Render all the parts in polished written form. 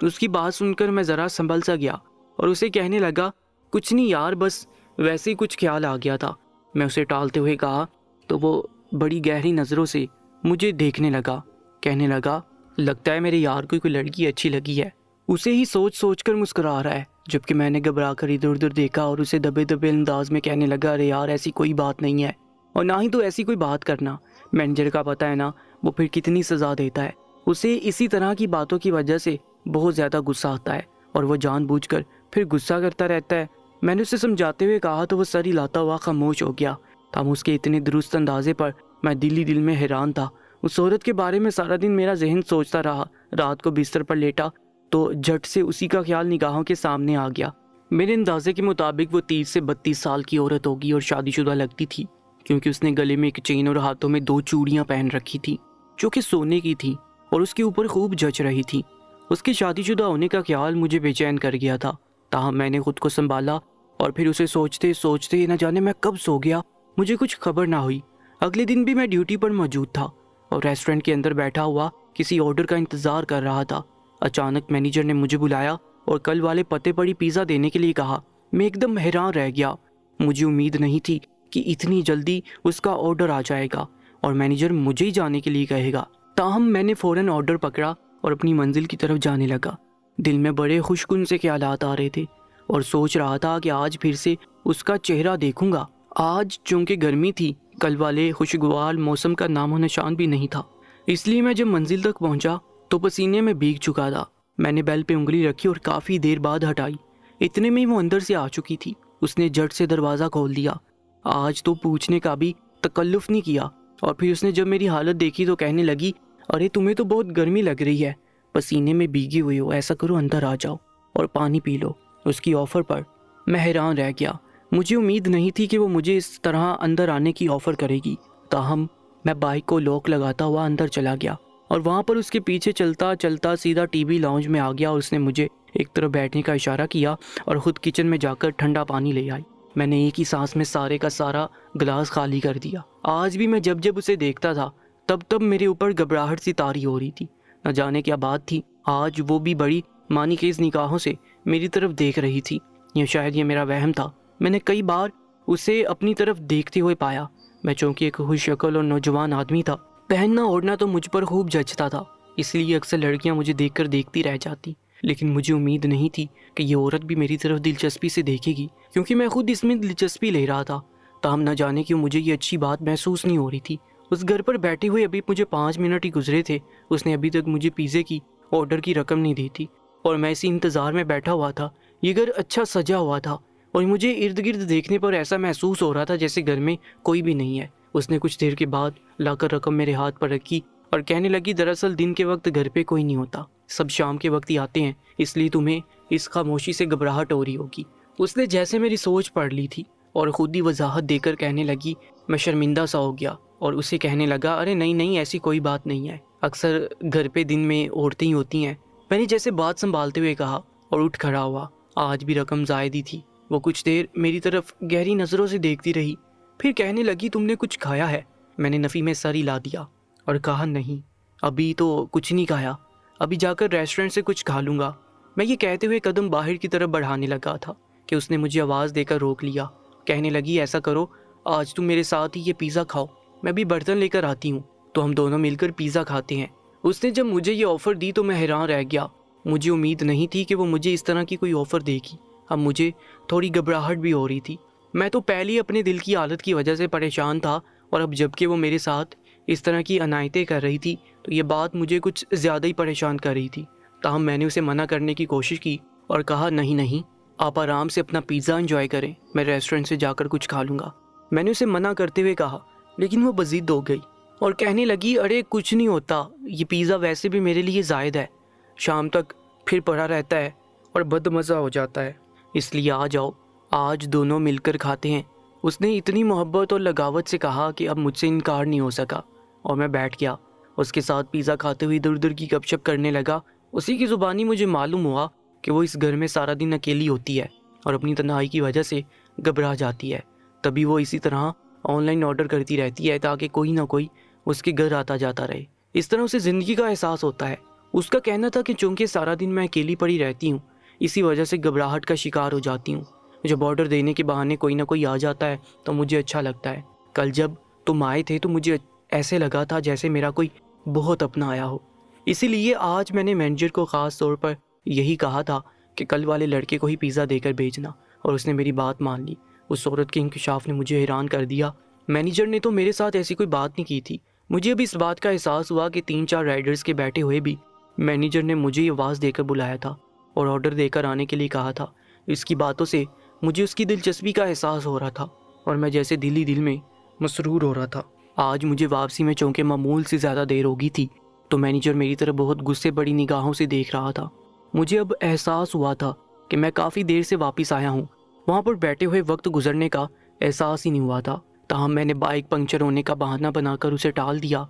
تو اس کی بات سن کر میں ذرا سنبھل سا گیا اور اسے کہنے لگا کچھ نہیں یار، بس ویسے ہی کچھ خیال آ گیا تھا۔ میں اسے ٹالتے ہوئے کہا تو وہ بڑی گہری نظروں سے مجھے دیکھنے لگا، کہنے لگا لگتا ہے میرے یار کو کوئی لڑکی اچھی لگی ہے۔ اسے ہی سوچ سوچ کر مسکرا رہا ہے، جبکہ میں نے گھبرا کر ادھر ادھر دیکھا اور اسے دبے دبے انداز میں کہنے لگا ارے یار ایسی کوئی بات نہیں ہے، اور نہ ہی تو ایسی کوئی بات کرنا، مینیجر کا پتہ ہے نا وہ پھر کتنی سزا دیتا ہے۔ اسے اسی طرح کی باتوں کی وجہ سے بہت زیادہ غصہ آتا ہے اور وہ جان بوجھ کر پھر غصہ کرتا رہتا ہے۔ میں نے اسے سمجھاتے ہوئے کہا تو وہ سر ہلاتا ہوا خاموش ہو گیا۔ تاہم اس کے اتنے درست اندازے پر میں دل ہی دل میں حیران تھا۔ اس عورت کے بارے میں سارا دن میرا ذہن سوچتا رہا۔ رات کو بستر پر لیٹا تو جھٹ سے اسی کا خیال نگاہوں کے سامنے آ گیا۔ میرے اندازے کے مطابق وہ 30 سے 32 سال کی عورت ہوگی اور شادی شدہ لگتی تھی، کیونکہ اس نے گلے میں ایک چین اور ہاتھوں میں 2 چوڑیاں پہن رکھی تھی جو کہ سونے کی تھی اور اس کے اوپر خوب جچ رہی تھی۔ اس کے شادی شدہ ہونے کا خیال مجھے بے چین کر گیا تھا، تاہم میں نے خود کو سنبھالا اور پھر اسے سوچتے سوچتے نہ جانے میں کب سو گیا، مجھے کچھ خبر نہ ہوئی۔ اگلے دن بھی میں ڈیوٹی پر موجود تھا اور ریسٹورنٹ کے اندر بیٹھا ہوا کسی آرڈر کا انتظار کر رہا تھا۔ اچانک مینیجر نے مجھے بلایا اور کل والے پتے پر ہی پیزا دینے کے لیے کہا۔ میں ایک دم حیران رہ گیا، مجھے امید نہیں تھی کہ اتنی جلدی اس کا آرڈر آ جائے گا اور مینیجر مجھے ہی جانے کے لیے کہے گا۔ تاہم میں نے فوراً آرڈر پکڑا اور اپنی منزل کی طرف جانے لگا۔ دل میں بڑے خوشکن سے خیالات آ رہے تھے اور سوچ رہا تھا کہ آج پھر سے اس کا چہرہ دیکھوں گا۔ آج چونکہ گرمی تھی، کل والے خوشگوار موسم کا نام و نشان بھی نہیں تھا، اس لیے میں جب منزل تک پہنچا تو پسینے میں بھیگ چکا تھا۔ میں نے بیل پہ انگلی رکھی اور کافی دیر بعد ہٹائی، اتنے میں وہ اندر سے آ چکی تھی۔ اس نے جھٹ سے دروازہ کھول دیا، آج تو پوچھنے کا بھی تکلف نہیں کیا، اور پھر اس نے جب میری حالت دیکھی تو کہنے لگی ارے تمہیں تو بہت گرمی لگ رہی ہے، پسینے میں بھیگی ہوئی ہو، ایسا کرو اندر آ جاؤ اور پانی پی لو۔ اس کی آفر پر میں حیران رہ گیا، مجھے امید نہیں تھی کہ وہ مجھے اس طرح اندر آنے کی آفر کرے گی۔ تاہم میں بائک کو لاک لگاتا ہوا اندر چلا گیا اور وہاں پر اس کے پیچھے چلتا چلتا سیدھا ٹی وی لاؤنج میں آ گیا اور اس نے مجھے ایک طرف بیٹھنے کا اشارہ کیا اور خود کچن میں جا کر ٹھنڈا پانی لے آئی۔ میں نے ایک ہی سانس میں سارے کا سارا گلاس خالی کر دیا۔ آج بھی میں جب جب اسے دیکھتا تھا تب میرے اوپر گھبراہٹ سی طاری ہو رہی تھی، نہ جانے کیا بات تھی، آج وہ بھی بڑی مانی خیز نگاہوں سے میری طرف دیکھ رہی تھی، یا شاید یہ میرا وہم تھا۔ میں نے کئی بار اسے اپنی طرف دیکھتے ہوئے پایا۔ میں چونکہ ایک خوش شکل اور نوجوان آدمی تھا، پہننا اوڑھنا تو مجھ پر خوب جچتا تھا، اس لیے اکثر لڑکیاں مجھے دیکھ کر دیکھتی رہ جاتی، لیکن مجھے امید نہیں تھی کہ یہ عورت بھی میری طرف دلچسپی سے دیکھے گی، کیونکہ میں خود اس میں دلچسپی لے رہا تھا۔ تاہم نہ جانے کیوں مجھے یہ اچھی بات محسوس نہیں ہو رہی تھی۔ اس گھر پر بیٹھے ہوئے ابھی مجھے 5 منٹ ہی گزرے تھے، اس نے ابھی تک مجھے پیزے کی آرڈر کی رقم نہیں دی تھی اور میں اسی انتظار میں بیٹھا ہوا تھا۔ یہ گھر اچھا سجا ہوا تھا اور مجھے ارد گرد دیکھنے پر ایسا محسوس ہو رہا تھا جیسے گھر میں کوئی بھی نہیں ہے۔ اس نے کچھ دیر کے بعد لا کر رقم میرے ہاتھ پر رکھی اور کہنے لگی دراصل دن کے وقت گھر پہ کوئی نہیں ہوتا، سب شام کے وقت ہی آتے ہیں، اس لیے تمہیں اس خاموشی سے گھبراہٹ ہو رہی ہوگی۔ اس نے جیسے میری سوچ پڑھ لی تھی اور خود ہی وضاحت دے کر کہنے لگی۔ میں شرمندہ سا ہو گیا اور اسے کہنے لگا ارے نہیں ایسی کوئی بات نہیں ہے، اکثر گھر پہ دن میں عورتیں ہی ہوتی ہیں۔ میں نے جیسے بات سنبھالتے ہوئے کہا اور اٹھ کھڑا ہوا۔ آج بھی رقم زائد ہی تھی۔ وہ کچھ دیر میری طرف گہری نظروں سے دیکھتی رہی، پھر کہنے لگی تم نے کچھ کھایا ہے؟ میں نے نفی میں سر ہلا دیا اور کہا نہیں، ابھی تو کچھ نہیں کھایا، ابھی جا کر ریسٹورنٹ سے کچھ کھا لوں گا۔ میں یہ کہتے ہوئے قدم باہر کی طرف بڑھانے لگا تھا کہ اس نے مجھے آواز دے کر روک لیا، کہنے لگی ایسا کرو آج تم میرے ساتھ ہی یہ پیزا کھاؤ، میں بھی برتن لے کر آتی ہوں تو ہم دونوں مل کر پیزا کھاتے ہیں۔ اس نے جب مجھے یہ آفر دی تو میں حیران رہ گیا، مجھے امید نہیں تھی کہ وہ مجھے اس طرح کی کوئی آفر دے گی۔ اب مجھے تھوڑی گھبراہٹ بھی ہو رہی تھی، میں تو پہلے ہی اپنے دل کی حالت کی وجہ سے پریشان تھا، اور اب جب کہ وہ میرے ساتھ اس طرح کی عنایتیں کر رہی تھی تو یہ بات مجھے کچھ زیادہ ہی پریشان کر رہی تھی۔ تاہم میں نے اسے منع کرنے کی کوشش کی اور کہا نہیں، آپ آرام سے اپنا پیزا انجوائے کریں، میں ریسٹورنٹ سے جا کر کچھ کھا لوں گا۔ میں نے اسے منع کرتے ہوئے کہا، لیکن وہ بضد ہو گئی اور کہنے لگی ارے کچھ نہیں ہوتا، یہ پیزا ویسے بھی میرے لیے زائد ہے، شام تک پھر پڑا رہتا ہے اور بد مزہ ہو جاتا ہے، اس لیے آ جاؤ آج دونوں مل کر کھاتے ہیں۔ اس نے اتنی محبت اور لگاوت سے کہا کہ اب مجھ سے انکار نہیں ہو سکا اور میں بیٹھ گیا، اس کے ساتھ پیزا کھاتے ہوئے ادھر ادھر کی گپ شپ کرنے لگا۔ اسی کی زبانی مجھے معلوم ہوا کہ وہ اس گھر میں سارا دن اکیلی ہوتی ہے اور اپنی تنہائی کی وجہ سے گھبرا جاتی ہے، تبھی وہ اسی طرح آن لائن آرڈر کرتی رہتی ہے تاکہ کوئی نہ کوئی اس کے گھر آتا جاتا رہے۔ اس طرح اسے زندگی کا احساس ہوتا ہے اس کا کہنا تھا کہ چونکہ سارا دن میں اکیلی پڑی رہتی ہوں، اسی وجہ سے گھبراہٹ کا شکار ہو جاتی ہوں۔ جب آرڈر دینے کے بہانے کوئی نہ کوئی آ جاتا ہے تو مجھے اچھا لگتا ہے۔ کل جب تم آئے تھے تو مجھے ایسے لگا تھا جیسے میرا کوئی بہت اپنا آیا ہو، اسی لیے آج میں نے مینیجر کو خاص طور پر یہی کہا تھا کہ کل والے لڑکے کو ہی پیزا دے کر بھیجنا، اور اس نے میری بات مان لی۔ اس عورت کے انکشاف نے مجھے حیران کر دیا۔ مینیجر نے تو میرے ساتھ ایسی کوئی بات نہیں کی تھی۔ مجھے اب اس بات کا احساس ہوا کہ 3-4 رائڈرز کے بیٹھے ہوئے بھی مینیجر نے مجھے یہ آواز دے کر بلایا تھا اور آرڈر دے کر آنے کے لیے کہا تھا۔ اس کی باتوں سے مجھے اس کی دلچسپی کا احساس ہو رہا تھا اور میں جیسے دل ہی دل میں مسرور ہو رہا تھا۔ آج مجھے واپسی میں چونکہ معمول سے زیادہ دیر ہو گئی تھی تو مینیجر میری طرف بہت غصے بڑی نگاہوں سے دیکھ رہا تھا۔ مجھے اب احساس ہوا تھا کہ میں کافی دیر سے واپس آیا ہوں۔ وہاں پر بیٹھے ہوئے وقت گزرنے کا احساس ہی نہیں ہوا تھا، تاہم میں نے بائک پنکچر ہونے کا بہانہ بنا کر اسے ٹال دیا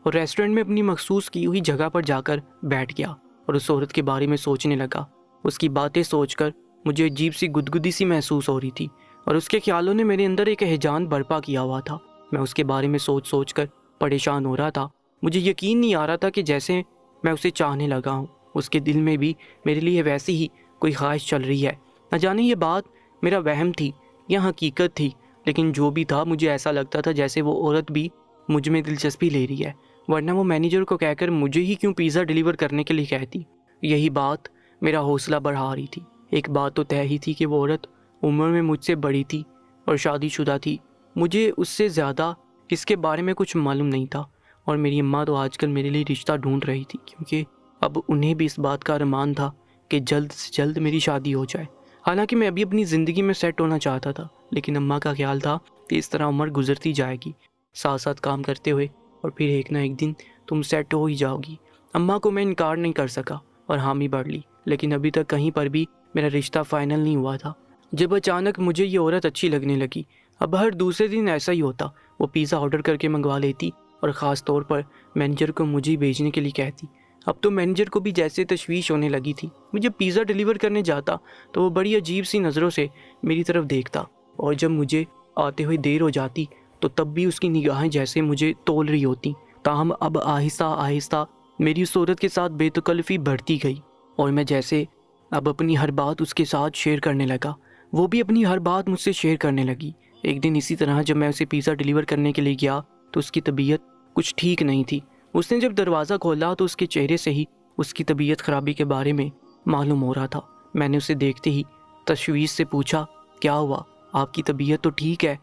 اور ریسٹورنٹ میں اپنی مخصوص کی ہوئی جگہ پر جا کر بیٹھ گیا اور اس عورت کے بارے میں سوچنے لگا۔ اس کی باتیں سوچ کر مجھے عجیب سی گدگدی سی محسوس ہو رہی تھی اور اس کے خیالوں نے میرے اندر ایک ہیجان برپا کیا ہوا تھا۔ میں اس کے بارے میں سوچ کر پریشان ہو رہا تھا۔ مجھے یقین نہیں آ رہا تھا کہ جیسے میں اسے چاہنے لگا ہوں، اس کے دل میں بھی میرے لیے ویسی ہی کوئی خواہش چل رہی ہے۔ نہ جانے یہ بات میرا وہم تھی یا حقیقت تھی، لیکن جو بھی تھا مجھے ایسا لگتا تھا جیسے وہ عورت بھی مجھ میں دلچسپی لے رہی ہے، ورنہ وہ مینیجر کو کہہ کر مجھے ہی کیوں پیزا ڈیلیور کرنے کے لیے کہتی۔ یہی بات میرا حوصلہ بڑھا رہی تھی۔ ایک بات تو طے ہی تھی کہ وہ عورت عمر میں مجھ سے بڑی تھی اور شادی شدہ تھی۔ مجھے اس سے زیادہ اس کے بارے میں کچھ معلوم نہیں تھا، اور میری اماں تو آج کل میرے لیے رشتہ ڈھونڈ رہی تھی، کیونکہ اب انہیں بھی اس بات کا ارمان تھا کہ جلد سے جلد میری شادی ہو جائے۔ حالانکہ میں ابھی اپنی زندگی میں سیٹ ہونا چاہتا تھا، لیکن اماں کا خیال تھا کہ اس طرح عمر گزرتی جائے گی ساتھ ساتھ کام کرتے ہوئے، اور پھر ایک نہ ایک دن تم سیٹ ہو ہی جاؤ گی۔ اماں کو میں انکار نہیں کر سکا اور حامی بھر لی، لیکن ابھی تک کہیں پر بھی میرا رشتہ فائنل نہیں ہوا تھا۔ جب اچانک مجھے یہ عورت اچھی لگنے لگی۔ اب ہر دوسرے دن ایسا ہی ہوتا، وہ پیزا آرڈر کر کے منگوا لیتی اور خاص طور پر مینیجر کو مجھے بھیجنے کے لیے کہتی۔ اب تو مینیجر کو بھی جیسے تشویش ہونے لگی تھی۔ مجھے پیزا ڈیلیور کرنے جاتا تو وہ بڑی عجیب سی نظروں سے میری طرف دیکھتا، اور جب مجھے آتے ہوئے دیر ہو جاتی تو تب بھی اس کی نگاہیں جیسے مجھے تول رہی ہوتی۔ تاہم اب آہستہ آہستہ میری اس عورت کے ساتھ بے تکلفی بڑھتی گئی، اور میں جیسے اب اپنی ہر بات اس کے ساتھ شیئر کرنے لگا، وہ بھی اپنی ہر بات مجھ سے شیئر کرنے لگی۔ ایک دن اسی طرح جب میں اسے پیزا ڈیلیور کرنے کے لیے گیا تو اس کی طبیعت کچھ ٹھیک نہیں تھی۔ اس نے جب دروازہ کھولا تو اس کے چہرے سے ہی اس کی طبیعت خرابی کے بارے میں معلوم ہو رہا تھا۔ میں نے اسے دیکھتے ہی تشویش سے پوچھا، کیا ہوا؟ آپ کی طبیعت تو ٹھیک ہے،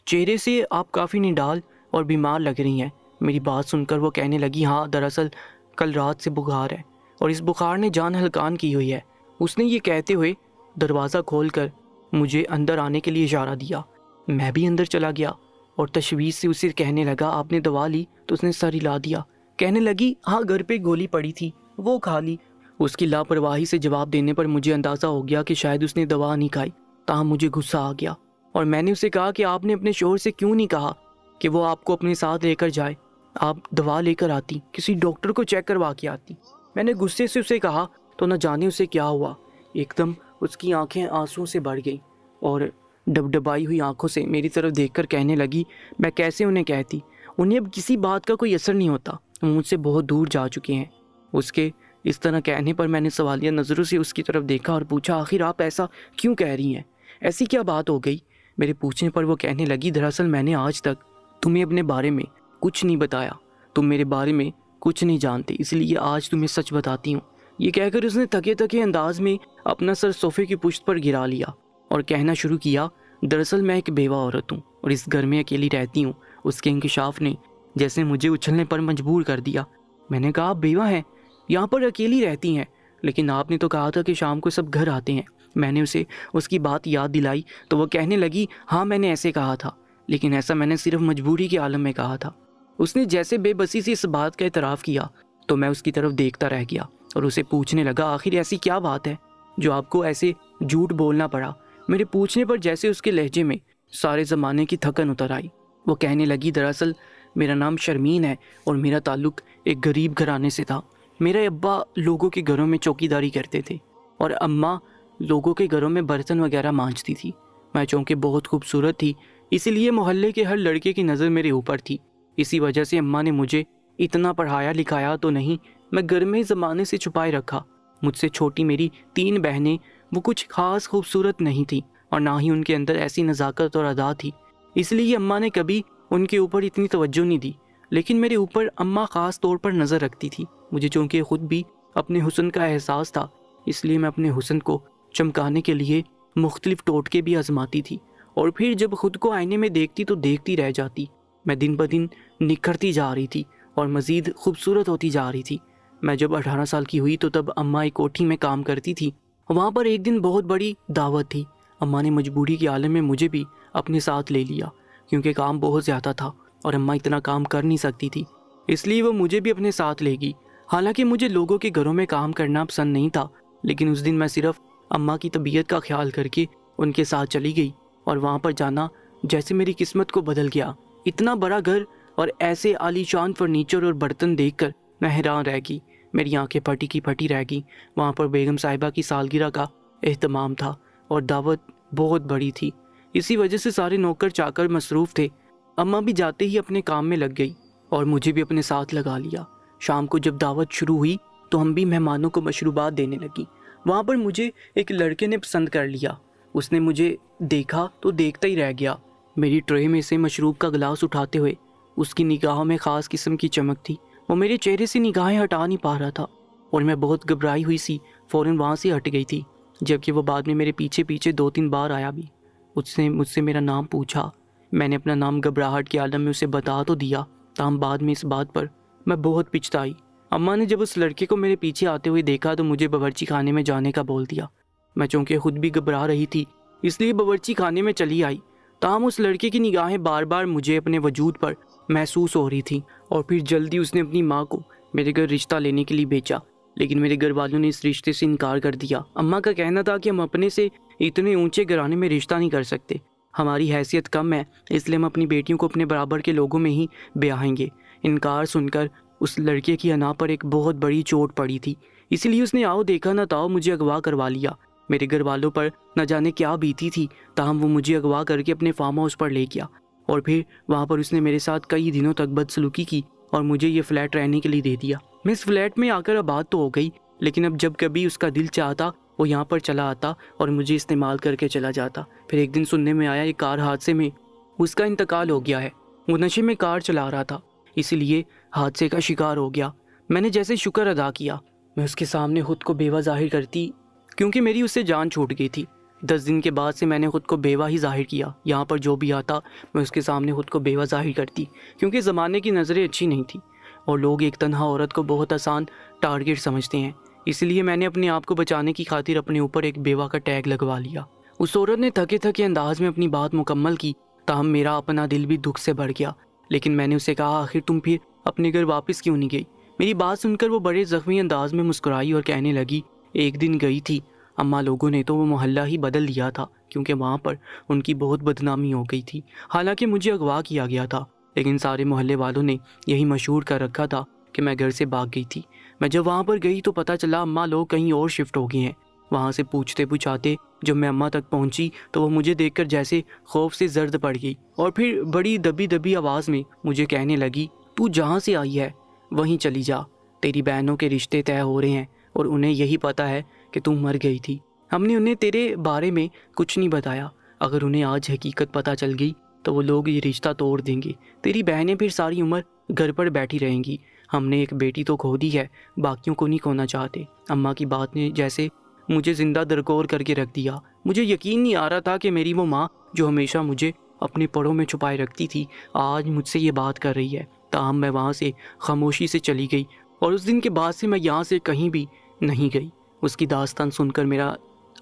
چہرے سے آپ کافی نڈال اور بیمار لگ رہی ہیں۔ میری بات سن کر وہ کہنے لگی، ہاں دراصل کل رات سے بخار ہے اور اس بخار نے جان ہلکان کی ہوئی ہے۔ اس نے یہ کہتے ہوئے دروازہ کھول کر مجھے اندر آنے کے لیے اشارہ دیا۔ میں بھی اندر چلا گیا اور تشویش سے اسے کہنے لگا، آپ نے دوا لی؟ تو اس نے سر ہلا دیا۔ کہنے لگی، ہاں گھر پہ گولی پڑی تھی وہ کھا لی۔ اس کی لاپرواہی سے جواب دینے پر مجھے اندازہ ہو گیا کہ شاید اس نے دوا نہیں کھائی، تاہم مجھے غصہ آ گیا اور میں نے اسے کہا کہ آپ نے اپنے شوہر سے کیوں نہیں کہا کہ وہ آپ کو اپنے ساتھ لے کر جائے؟ آپ دوا لے کر آتی، کسی ڈاکٹر کو چیک کروا کے آتی۔ میں نے غصے سے اسے کہا تو نہ جانے اسے کیا ہوا، ایک دم اس کی آنکھیں آنسوں سے بھر گئیں اور ڈبڈبائی ہوئی آنکھوں سے میری طرف دیکھ کر کہنے لگی، میں کیسے انہیں کہتی، انہیں اب کسی بات کا کوئی اثر نہیں ہوتا، وہ مجھ سے بہت دور جا چکے ہیں۔ اس کے اس طرح کہنے پر میں نے سوالیہ نظروں سے اس کی طرف دیکھا اور پوچھا، آخر آپ ایسا کیوں کہہ رہی ہیں؟ ایسی کیا بات ہو گئی؟ میرے پوچھنے پر وہ کہنے لگی، دراصل میں نے آج تک تمہیں اپنے بارے میں کچھ نہیں بتایا، تم میرے بارے میں کچھ نہیں جانتے، اس لیے آج تمہیں سچ بتاتی ہوں۔ یہ کہہ کر اس نے تھکے تھکے انداز میں اپنا سر صوفے کی پشت پر گرا لیا اور کہنا شروع کیا، دراصل میں ایک بیوہ عورت ہوں اور اس گھر میں اکیلی رہتی ہوں۔ اس کے انکشاف نے جیسے مجھے اچھلنے پر مجبور کر دیا۔ میں نے کہا، آپ بیوہ ہیں، یہاں پر اکیلی رہتی ہیں، لیکن آپ نے تو کہا تھا کہ شام کو سب گھر آتے ہیں۔ میں نے اسے اس کی بات یاد دلائی تو وہ کہنے لگی، ہاں میں نے ایسے کہا تھا، لیکن ایسا میں نے صرف مجبوری کے عالم میں کہا تھا۔ اس نے جیسے بے بسی سے اس بات کا اعتراف کیا تو میں اس کی طرف دیکھتا رہ گیا اور اسے پوچھنے لگا، آخر ایسی کیا بات ہے جو آپ کو ایسے جھوٹ بولنا پڑا؟ میرے پوچھنے پر جیسے اس کے لہجے میں سارے زمانے کی تھکن اتر آئی۔ وہ کہنے لگی، دراصل میرا نام شرمین ہے اور میرا تعلق ایک غریب گھرانے سے تھا۔ میرے ابا لوگوں کے گھروں میں چوکیداری کرتے تھے اور اماں لوگوں کے گھروں میں برتن وغیرہ مانجتی تھی۔ میں چونکہ بہت خوبصورت تھی، اسی لیے محلے کے ہر لڑکے کی نظر میرے اوپر تھی۔ اسی وجہ سے اماں نے مجھے اتنا پڑھایا لکھایا تو نہیں، میں گھر میں زمانے سے چھپائے رکھا۔ مجھ سے چھوٹی میری 3 بہنیں، وہ کچھ خاص خوبصورت نہیں تھیں اور نہ ہی ان کے اندر ایسی نزاکت اور ادا تھی، اس لیے اماں نے کبھی ان کے اوپر اتنی توجہ نہیں دی۔ لیکن میرے اوپر اماں خاص طور پر نظر رکھتی تھی۔ مجھے چونکہ خود بھی اپنے حسن کا احساس تھا، اس لیے میں اپنے حسن کو چمکانے کے لیے مختلف ٹوٹکے بھی آزماتی تھی، اور پھر جب خود کو آئینے میں دیکھتی تو دیکھتی رہ جاتی۔ میں دن بدن نکھرتی جا رہی تھی اور مزید خوبصورت ہوتی جا رہی تھی۔ میں جب 18 سال کی ہوئی تو تب اماں ایک کوٹھی میں کام کرتی تھی۔ وہاں پر ایک دن بہت بڑی دعوت تھی۔ اماں نے مجبوری کے عالم میں مجھے بھی اپنے ساتھ لے لیا، کیونکہ کام بہت زیادہ تھا اور اماں اتنا کام کر نہیں سکتی تھی، اس لیے وہ مجھے بھی اپنے ساتھ لے گئی۔ حالانکہ مجھے لوگوں کے گھروں میں کام کرنا پسند نہیں تھا، لیکن اس دن میں صرف اماں کی طبیعت کا خیال کر کے ان کے ساتھ چلی گئی، اور وہاں پر جانا جیسے میری قسمت کو بدل گیا۔ اتنا بڑا گھر اور ایسے عالی شان فرنیچر اور برتن دیکھ کر میں حیران رہ گئی، میری آنکھیں پھٹی کی پھٹی رہ گئی۔ وہاں پر بیگم صاحبہ کی سالگرہ کا اہتمام تھا اور دعوت بہت بڑی تھی، اسی وجہ سے سارے نوکر چاکر مصروف تھے۔ اماں بھی جاتے ہی اپنے کام میں لگ گئی اور مجھے بھی اپنے ساتھ لگا لیا۔ شام کو جب دعوت شروع ہوئی تو ہم بھی مہمانوں کو مشروبات دینے لگی۔ وہاں پر مجھے ایک لڑکے نے پسند کر لیا۔ اس نے مجھے دیکھا تو دیکھتا ہی رہ گیا، میری ٹرے میں سے مشروب کا گلاس اٹھاتے ہوئے۔ اس کی نگاہوں میں خاص قسم کی چمک تھی، وہ میرے چہرے سے نگاہیں ہٹا نہیں پا رہا تھا، اور میں بہت گھبرائی ہوئی سی فوراً وہاں سے ہٹ گئی تھی، جبکہ وہ بعد میں میرے پیچھے پیچھے 2-3 بار آیا بھی۔ اس نے مجھ سے میرا نام پوچھا۔ میں نے اپنا نام گھبراہٹ کے عالم میں اسے بتا تو دیا، تاہم بعد میں اس بات پر میں بہت پچھتائی۔ اماں نے جب اس لڑکے کو میرے پیچھے آتے ہوئے دیکھا تو مجھے باورچی خانے میں جانے کا بول دیا۔ میں چونکہ خود بھی گھبرا رہی تھی اس لیے باورچی خانے میں چلی آئی، تاہم اس لڑکے کی نگاہیں بار بار مجھے اپنے وجود پر محسوس ہو رہی تھیں، اور پھر جلدی اس نے اپنی ماں کو میرے گھر رشتہ لینے کے لیے بھیجا۔ لیکن میرے گھر والوں نے اس رشتے سے انکار کر دیا۔ اماں کا کہنا تھا کہ ہم اپنے سے اتنے اونچے گھرانے میں رشتہ نہیں کر سکتے، ہماری حیثیت کم ہے، اس لیے ہم اپنی بیٹیوں کو اپنے برابر کے لوگوں میں ہی بیاہیں گے۔ انکار سن کر اس لڑکے کی انا پر ایک بہت بڑی چوٹ پڑی تھی، اسی لیے اس نے آؤ دیکھا نہ تاؤ مجھے اغوا کروا لیا۔ میرے گھر والوں پر نہ جانے کیا بیتی تھی، تاہم وہ مجھے اغوا کر کے اپنے فارم ہاؤس پر لے گیا، اور پھر وہاں پر اس نے میرے ساتھ کئی دنوں تک بدسلوکی کی اور مجھے یہ فلیٹ رہنے کے لیے دے دیا۔ میں اس فلیٹ میں آ کر آباد تو ہو گئی، لیکن اب جب کبھی اس کا دل چاہتا وہ یہاں پر چلا آتا اور مجھے استعمال کر کے چلا جاتا۔ پھر ایک دن سننے میں آیا ایک کار حادثے میں اس کا انتقال ہو گیا ہے۔ وہ نشے میں کار چلا رہا تھا، اسی لیے حادثے کا شکار ہو گیا۔ میں نے جیسے شکر ادا کیا، میں اس کے سامنے خود کو بیوہ ظاہر کرتی، کیونکہ میری اس سے جان چھوٹ گئی تھی۔ 10 دن کے بعد سے میں نے خود کو بیوہ ہی ظاہر کیا۔ یہاں پر جو بھی آتا میں اس کے سامنے خود کو بیوہ ظاہر کرتی، کیونکہ زمانے کی نظریں اچھی نہیں تھیں اور لوگ ایک تنہا عورت کو بہت آسان ٹارگٹ سمجھتے ہیں، اس لیے میں نے اپنے آپ کو بچانے کی خاطر اپنے اوپر ایک بیوہ کا ٹیگ لگوا لیا۔ اس عورت نے تھکے تھکے انداز میں اپنی بات مکمل کی، تاہم میرا اپنا دل بھی دکھ سے بھر گیا۔ لیکن میں نے اسے کہا آخر تم پھر اپنے گھر واپس کیوں نہیں گئی؟ میری بات سن کر وہ بڑے زخمی انداز میں مسکرائی اور کہنے لگی ایک دن گئی تھی اماں، لوگوں نے تو وہ محلہ ہی بدل دیا تھا، کیونکہ وہاں پر ان کی بہت بدنامی ہو گئی تھی۔ حالانکہ مجھے اغوا کیا گیا تھا، لیکن سارے محلے والوں نے یہی مشہور کر رکھا تھا کہ میں گھر سے بھاگ گئی تھی۔ میں جب وہاں پر گئی تو پتہ چلا اماں لوگ کہیں اور شفٹ ہو گئے ہیں۔ وہاں سے پوچھتے پوچھاتے جب میں اماں تک پہنچی تو وہ مجھے دیکھ کر جیسے خوف سے زرد پڑ گئی، اور پھر بڑی دبی دبی آواز میں مجھے کہنے لگی تو جہاں سے آئی ہے وہیں چلی جا، تیری بہنوں کے رشتے طے ہو رہے ہیں اور انہیں یہی پتہ ہے کہ تم مر گئی تھی۔ ہم نے انہیں تیرے بارے میں کچھ نہیں بتایا، اگر انہیں آج حقیقت پتہ چل گئی تو وہ لوگ یہ رشتہ توڑ دیں گے، تیری بہنیں پھر ساری عمر گھر پر بیٹھی رہیں گی۔ ہم نے ایک بیٹی تو کھو دی ہے، باقیوں کو نہیں کھونا چاہتے۔ اماں کی بات نے جیسے مجھے زندہ درگور کر کے رکھ دیا۔ مجھے یقین نہیں آ رہا تھا کہ میری وہ ماں جو ہمیشہ مجھے اپنے پڑوں میں چھپائے رکھتی تھی آج مجھ سے یہ بات کر رہی ہے۔ تاہم میں وہاں سے خاموشی سے چلی گئی، اور اس دن کے بعد سے میں یہاں سے کہیں بھی نہیں گئی۔ اس کی داستان سن کر میرا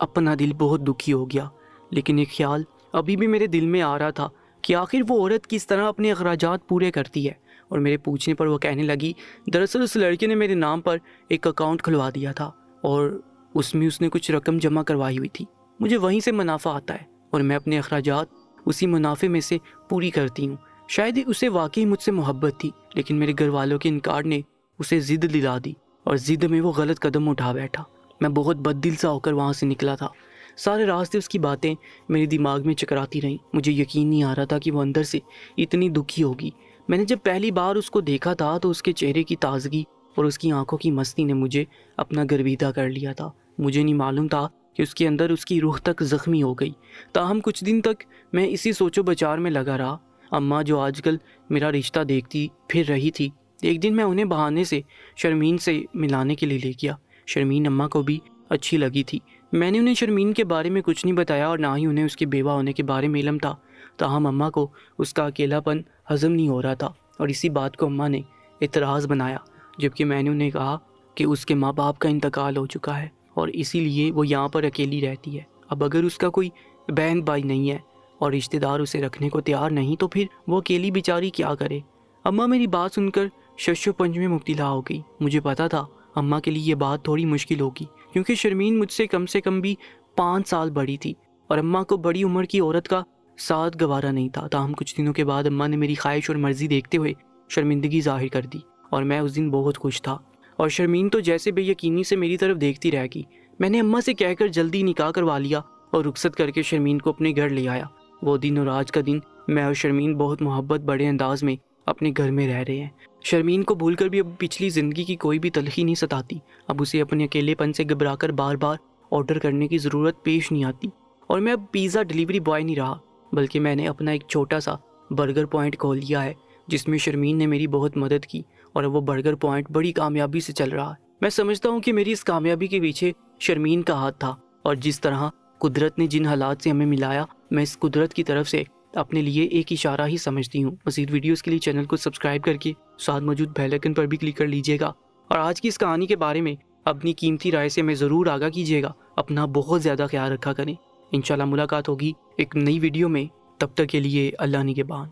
اپنا دل بہت دکھی ہو گیا، لیکن ایک خیال ابھی بھی میرے دل میں آ رہا تھا کہ آخر وہ عورت کس طرح اپنے اخراجات پورے کرتی ہے۔ اور میرے پوچھنے پر وہ کہنے لگی دراصل اس لڑکے نے میرے نام پر ایک اکاؤنٹ کھلوا دیا تھا اور اس میں اس نے کچھ رقم جمع کروائی ہوئی تھی، مجھے وہیں سے منافع آتا ہے اور میں اپنے اخراجات اسی منافع میں سے پوری کرتی ہوں۔ شاید اسے واقعی مجھ سے محبت تھی، لیکن میرے گھر والوں کے انکار نے اسے ضد دلا دی اور ضد میں وہ غلط قدم اٹھا بیٹھا۔ میں بہت بد دل سا ہو کر وہاں سے نکلا تھا۔ سارے راستے اس کی باتیں میرے دماغ میں چکراتی رہیں، مجھے یقین نہیں آ رہا تھا کہ وہ اندر سے اتنی دکھی ہوگی۔ میں نے جب پہلی بار اس کو دیکھا تھا تو اس کے چہرے کی تازگی اور اس کی آنکھوں کی مستی نے مجھے اپنا گرویدہ کر لیا تھا۔ مجھے نہیں معلوم تھا کہ اس کے اندر اس کی روح تک زخمی ہو گئی۔ تاہم کچھ دن تک میں اسی سوچ و بچار میں لگا رہا۔ اماں جو آج کل میرا رشتہ دیکھتی پھر رہی تھی، ایک دن میں انہیں بہانے سے شرمین سے ملانے کے لیے لے گیا۔ شرمین اماں کو بھی اچھی لگی تھی۔ میں نے انہیں شرمین کے بارے میں کچھ نہیں بتایا اور نہ ہی انہیں اس کے بیوہ ہونے کے بارے میں علم تھا۔ تاہم اماں کو اس کا اکیلا پن ہضم نہیں ہو رہا تھا اور اسی بات کو اماں نے اعتراض بنایا، جبکہ میں نے انہیں کہا کہ اس کے ماں باپ کا انتقال ہو چکا ہے اور اسی لیے وہ یہاں پر اکیلی رہتی ہے۔ اب اگر اس کا کوئی بہن بھائی نہیں ہے اور رشتہ دار اسے رکھنے کو تیار نہیں تو پھر وہ اکیلی بیچاری کیا کرے۔ اماں میری بات سن کر شش و پنج میں مبتلا ہو گئی۔ مجھے پتا تھا اماں کے لیے یہ بات تھوڑی مشکل ہوگی، کیونکہ شرمین مجھ سے کم بھی 5 سال بڑی تھی اور اماں کو بڑی عمر کی عورت کا ساتھ گوارا نہیں تھا۔ تاہم کچھ دنوں کے بعد اماں نے میری خواہش اور مرضی دیکھتے ہوئے شرمندگی ظاہر کر دی اور میں اس دن بہت خوش تھا، اور شرمین تو جیسے بے یقینی سے میری طرف دیکھتی رہ گئی۔ میں نے اماں سے کہہ کر جلدی نکاح کروا لیا اور رخصت کر کے شرمین کو اپنے گھر لے آیا۔ وہ دن اور آج کا دن میں اور شرمین بہت محبت بڑے انداز میں اپنے گھر میں رہ رہے ہیں۔ شرمین کو بھول کر بھی اب پچھلی زندگی کی کوئی بھی تلخی نہیں ستاتی۔ اب اسے اپنے اکیلے پن سے گھبرا کر بار بار آرڈر کرنے کی ضرورت پیش نہیں آتی، اور میں اب پیزا ڈیلیوری بوائے نہیں رہا، بلکہ میں نے اپنا ایک چھوٹا سا برگر پوائنٹ کھول لیا ہے، جس میں شرمین نے میری بہت مدد کی اور وہ برگر پوائنٹ بڑی کامیابی سے چل رہا ہے۔ میں سمجھتا ہوں کہ میری اس کامیابی کے پیچھے شرمین کا ہاتھ تھا، اور جس طرح قدرت نے جن حالات سے ہمیں ملایا، میں اس قدرت کی طرف سے اپنے لیے ایک اشارہ ہی سمجھتی ہوں۔ مزید ویڈیوز کے لیے چینل کو سبسکرائب کر کے ساتھ موجود بیل آئیکن پر بھی کلک کر لیجیے گا، اور آج کی اس کہانی کے بارے میں اپنی قیمتی رائے سے ہمیں ضرور آگاہ کیجیے گا۔ اپنا بہت زیادہ خیال رکھا کریں۔ انشاءاللہ ملاقات ہوگی ایک نئی ویڈیو میں، تب تک کے لیے اللہ نگہبان۔